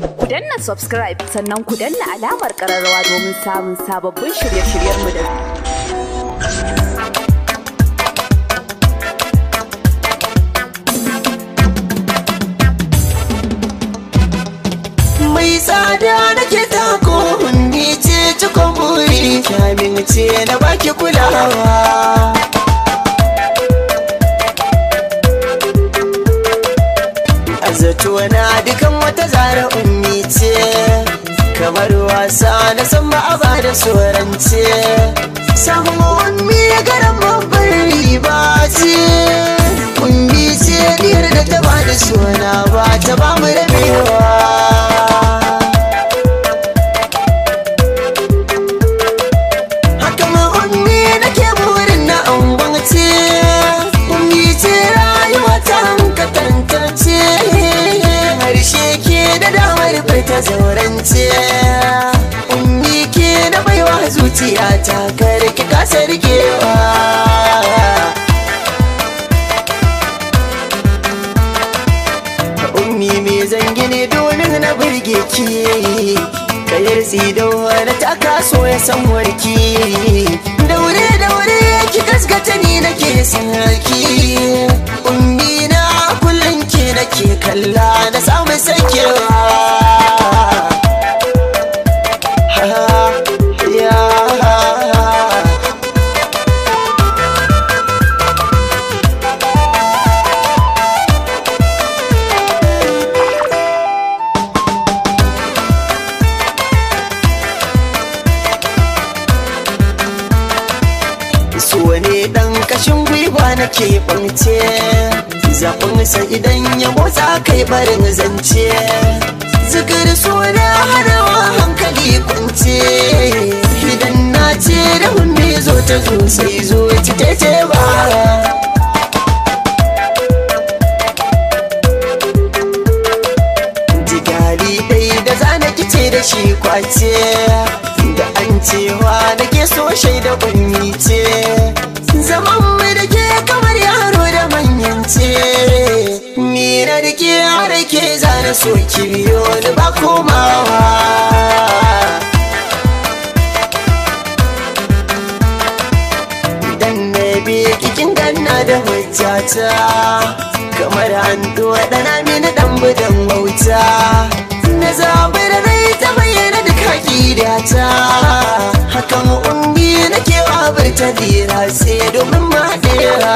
Ku danna subscribe sannan ku danna alamar ƙararrawa domin samun sababbin shirye-shiryenmu da mai tsada nake tako ni ce cikon buri kyamin ce na baki kulawa zato na dukan wata zara ummi ce kamar wasa na san ba a ba da sorance samun ummi garan babbar riba ce ummi ce diyar da ta ba da suna ba ta ba mu rabewa haka ma ummi nake burin na angwance ummi ce rayuwa ta hankatantarce harshe ke da damar furta zaurance ummi ke na baiwa zuciya ta karki kasa rikewa ummi me zangi ne domin na burge ki kayar tsidawa na ta kaso ya san warki daure daure ki gaskata ni nake san ki ummi na kullum ke nake kalla na samu sakewa so ne dan kashin gwiwa nake ɓance zaɓinsa idan ya motsa kai barin zance zikir suna hanawa hankali kwance idan na ce da hunne zo ta zo sai zo ci tece ba jigali dai da zana kice da shi kwace da an cewa nake so shaida kunni ce zaman mai da ke kamar yaro da manyance ni na da ke har ke zana so ki biyo ni ba komawa dan na bi kikin ganna da hujjata kamar hannu waɗana mini ɗan budan wauta na zaɓi da rai ta bayyana da kakidata hakan ummi na kewa birta dira sai domin maɗera